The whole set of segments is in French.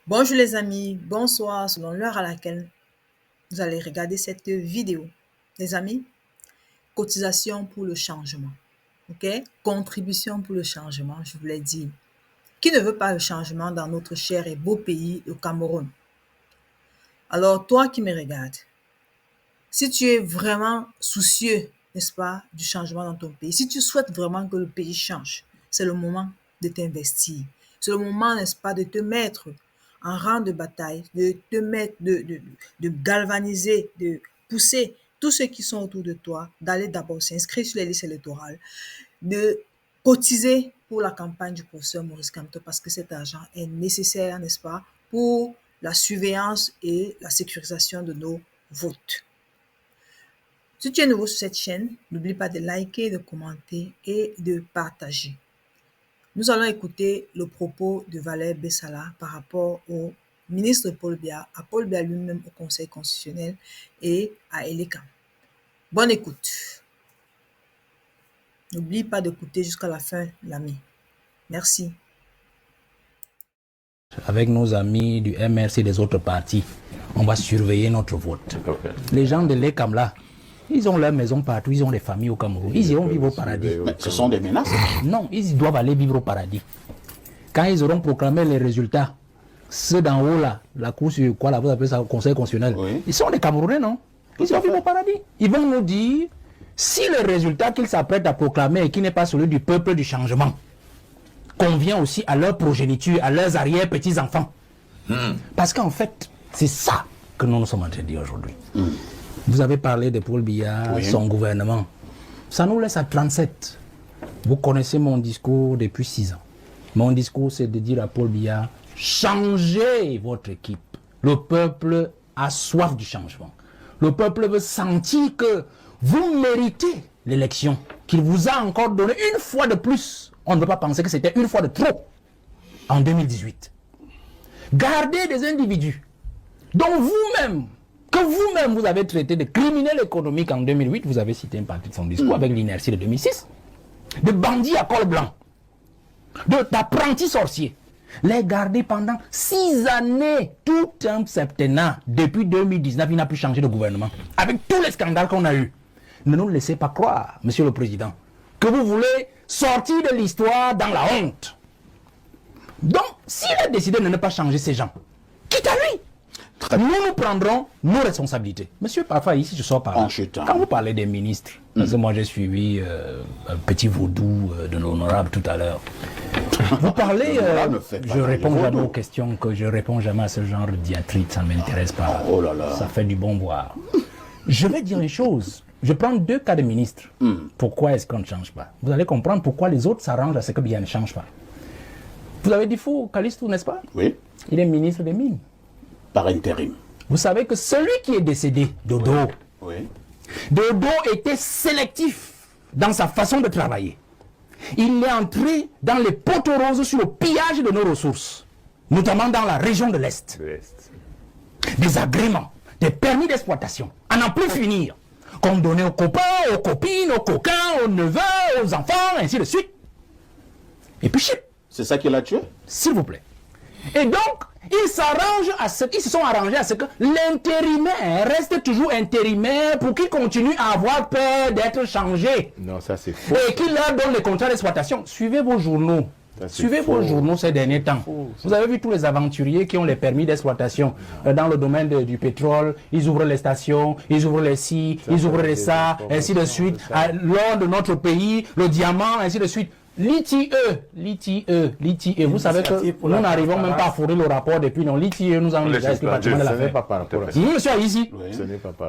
Bonjour les amis, bonsoir selon l'heure à laquelle vous allez regarder cette vidéo. Les amis, cotisation pour le changement, ok? Contribution pour le changement, je vous l'ai dit. Qui ne veut pas le changement dans notre cher et beau pays, le Cameroun? Alors toi qui me regardes, si tu es vraiment soucieux, n'est-ce pas, du changement dans ton pays, si tu souhaites vraiment que le pays change, c'est le moment de t'investir. C'est le moment, n'est-ce pas, de te mettre en rang de bataille, de te mettre, de galvaniser, de pousser tous ceux qui sont autour de toi, d'aller d'abord s'inscrire sur les listes électorales, de cotiser pour la campagne du professeur Maurice Kamto parce que cet argent est nécessaire, n'est-ce pas, pour la surveillance et la sécurisation de nos votes. Si tu es nouveau sur cette chaîne, n'oublie pas de liker, de commenter et de partager. Nous allons écouter le propos de Valère Bessala par rapport au ministre Paul Biya, à Paul Biya lui-même au Conseil constitutionnel et à Eleka. Bonne écoute. N'oublie pas d'écouter jusqu'à la fin, l'ami. Merci. Avec nos amis du MRC et des autres partis, on va surveiller notre vote. Okay. Les gens de l'ECAM là, ils ont leur maison partout, ils ont des familles au Cameroun. Ils iront vivre au paradis. Mais ce sont des menaces. Non, ils doivent aller vivre au paradis. Quand ils auront proclamé les résultats, ceux d'en haut là, la cour sur quoi là, vous appelez ça, le Conseil constitutionnel, oui. Ils sont des Camerounais, non? Ils vont vivre au paradis. Ils vont nous dire si le résultat qu'ils s'apprêtent à proclamer et qui n'est pas celui du peuple du changement convient aussi à leur progéniture, à leurs arrière-petits-enfants. Parce qu'en fait, c'est ça que nous sommes en train de dire aujourd'hui. Vous avez parlé de Paul Biya, oui. Son gouvernement. Ça nous laisse à 37. Vous connaissez mon discours depuis 6 ans. Mon discours, c'est de dire à Paul Biya, changez votre équipe. Le peuple a soif du changement. Le peuple veut sentir que vous méritez l'élection, qu'il vous a encore donné une fois de plus. On ne peut pas penser que c'était une fois de trop en 2018. Gardez des individus dont vous-même, que vous-même vous avez traité de criminels économiques en 2008, vous avez cité une partie de son discours avec l'inertie de 2006, de bandits à col blanc, d'apprentis sorciers, les garder pendant 6 années, tout un septennat, depuis 2019, il n'a plus changé de gouvernement, avec tous les scandales qu'on a eus. Ne nous laissez pas croire, monsieur le président, que vous voulez sortir de l'histoire dans la honte. Donc, s'il a décidé de ne pas changer ces gens, quitte à lui. Nous prendrons nos responsabilités. Monsieur Parfa, ici je sors par là. Quand vous parlez des ministres, parce que moi j'ai suivi un petit vaudou de l'honorable tout à l'heure. Vous parlez, je réponds jamais aux questions, que je réponds jamais à ce genre de diatribe, ça ne m'intéresse pas. Oh là là. Ça fait du bon boire. Je vais dire une chose. Je prends 2 cas de ministres. Pourquoi est-ce qu'on ne change pas? Vous allez comprendre pourquoi les autres s'arrangent à ce que Biya ne change pas. Vous avez dit fou, Calistou, n'est-ce pas? Oui. Il est ministre des Mines. Par intérim. Vous savez que celui qui est décédé, Dodo, oui. Dodo était sélectif dans sa façon de travailler. Il est entré dans les poteaux roses sur le pillage de nos ressources, notamment dans la région de l'Est. Des agréments, des permis d'exploitation, à n'en plus finir, qu'on donnait aux copains, aux copines, aux coquins, aux neveux, aux enfants, ainsi de suite. Et puis chip. C'est ça qui l'a tué? S'il vous plaît. Et donc, ils se sont arrangés à ce que l'intérimaire reste toujours intérimaire pour qu'ils continuent à avoir peur d'être changés. Non, ça c'est faux. Et qu'ils leur donnent les contrats d'exploitation. Suivez vos journaux. Suivez vos journaux ces derniers temps. Vous avez vu tous les aventuriers qui ont les permis d'exploitation dans le domaine du pétrole. Ils ouvrent les stations, ils ouvrent les ci, ils ouvrent les ça, ainsi de suite. L'or de notre pays, le diamant, ainsi de suite. L'ITIE, vous savez que nous n'arrivons même pas à fournir le rapport depuis non. L'ITIE nous en déjà expliqué de la fait. Monsieur ici,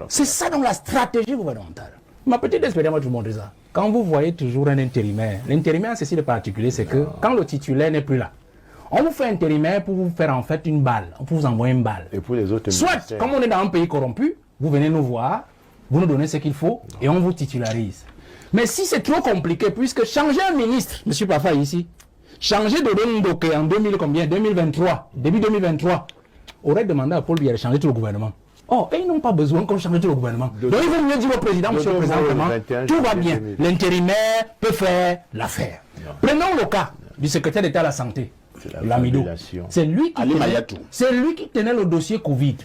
c'est ça dans la stratégie gouvernementale. Ma petite expérience va vous montrer ça. Quand vous voyez toujours un intérimaire, l'intérimaire ceci de particulier, c'est que quand le titulaire n'est plus là, on vous fait intérimaire pour vous faire en fait une balle, pour vous envoyer une balle. Et pour les autres soit, comme on est dans un pays corrompu, vous venez nous voir, vous nous donnez ce qu'il faut et on vous titularise. Mais si c'est trop compliqué, puisque changer un ministre, M. Parfa ici, changer de Ndoke en 2023, début 2023, aurait demandé à Paul Biya de changer tout le gouvernement. Oh, et ils n'ont pas besoin qu'on change tout le gouvernement. Donc il faut mieux dire au président, monsieur le président, tout va bien. L'intérimaire peut faire l'affaire. Prenons le cas du secrétaire d'État à la santé. Lamido. C'est lui qui tenait le dossier Covid.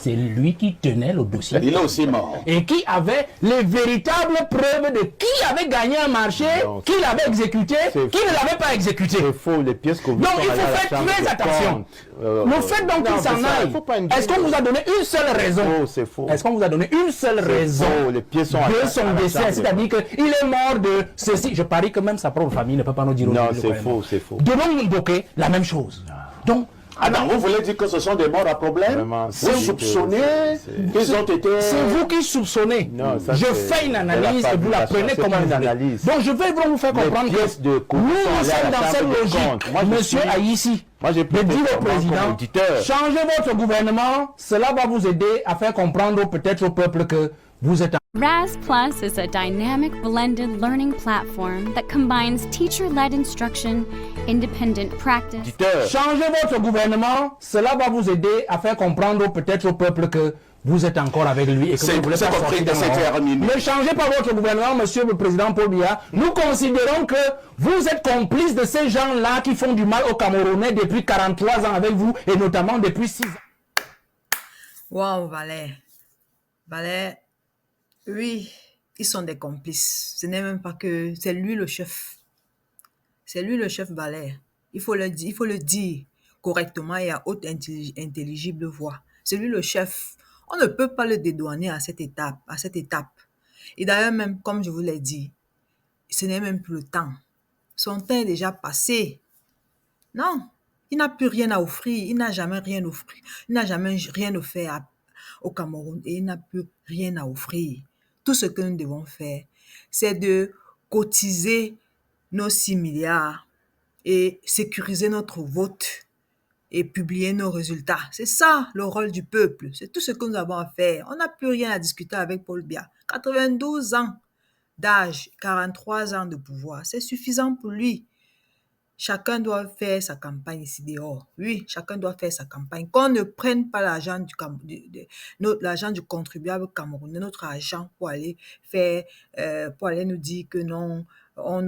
C'est lui qui tenait le dossier. Il est aussi mort. Et qui avait les véritables preuves de qui avait gagné un marché, qui l'avait exécuté, qui ne l'avait pas exécuté. C'est faux, les pièces que vous Donc il faut faire très attention. Le fait donc qu'il s'en aille, est-ce qu'on vous a donné une seule raison? C'est faux. Est-ce qu'on vous a donné une seule raison les pièces sont de son décès? C'est-à-dire qu'il est mort de ceci. Je parie que même sa propre famille ne peut pas nous dire. Non, c'est faux, c'est faux. Donnons Ndoké la même chose. Donc, alors, vous voulez dire que ce sont des morts à problème? Vraiment, vous soupçonnez qu'ils ont été... C'est vous qui soupçonnez. Non, je fais une analyse et vous la prenez comme une analyse. Donc, je vais vous faire comprendre que nous sommes dans cette logique. Monsieur Aïssi, je dis au président, changez votre gouvernement, cela va vous aider à faire comprendre peut-être au peuple que vous êtes Raz Plus is a dynamic blended learning platform that combines teacher-led instruction, independent practice. Changez votre gouvernement, cela va vous aider à faire comprendre peut-être au peuple que vous êtes encore avec lui et que vous voulez pas sortir de Ne changez pas votre gouvernement, monsieur le président Paul Biya. Nous considérons que vous êtes complice de ces gens-là qui font du mal aux Camerounais depuis 43 ans avec vous et notamment depuis 6 ans. Waouh, Valère. Oui, ils sont des complices. Ce n'est même pas que... C'est lui le chef. C'est lui le chef Valère. Il faut le dire correctement et à haute intelligible voix. C'est lui le chef. On ne peut pas le dédouaner à cette étape. Et d'ailleurs, même, comme je vous l'ai dit, ce n'est même plus le temps. Son temps est déjà passé. Non, il n'a plus rien à offrir. Il n'a jamais rien offert. Il n'a jamais rien offert au Cameroun et il n'a plus rien à offrir. Tout ce que nous devons faire, c'est de cotiser nos 6 milliards et sécuriser notre vote et publier nos résultats. C'est ça le rôle du peuple. C'est tout ce que nous avons à faire. On n'a plus rien à discuter avec Paul Biya. 92 ans d'âge, 43 ans de pouvoir. C'est suffisant pour lui. Chacun doit faire sa campagne ici dehors. Oui, chacun doit faire sa campagne. Qu'on ne prenne pas l'argent du contribuable camerounais, notre argent pour aller faire, pour aller nous dire que non, on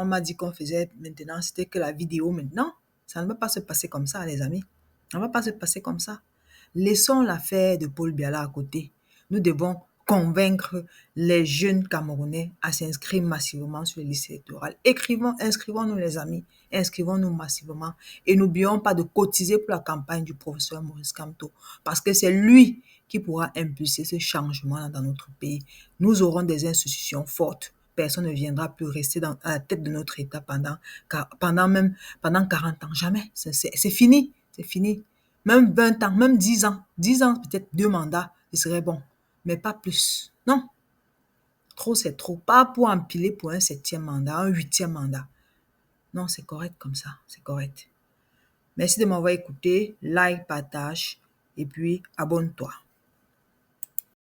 m'a dit qu'on faisait maintenant, c'était que la vidéo maintenant. Ça ne va pas se passer comme ça, les amis. Ça ne va pas se passer comme ça. Laissons l'affaire de Paul Biya à côté. Nous devons convaincre les jeunes Camerounais à s'inscrire massivement sur les listes électorales. Inscrivons-nous les amis, inscrivons-nous massivement et n'oublions pas de cotiser pour la campagne du professeur Maurice Kamto parce que c'est lui qui pourra impulser ce changement dans notre pays. Nous aurons des institutions fortes. Personne ne viendra plus rester à la tête de notre État pendant 40 ans. Jamais. C'est fini. C'est fini. Même 20 ans, même 10 ans. 10 ans, peut-être 2 mandats, ce serait bon. Mais pas plus. Non. Trop, c'est trop. Pas pour empiler pour un 7e mandat, un 8e mandat. Non, c'est correct comme ça. C'est correct. Merci de m'avoir écouté. Like, partage et puis abonne-toi.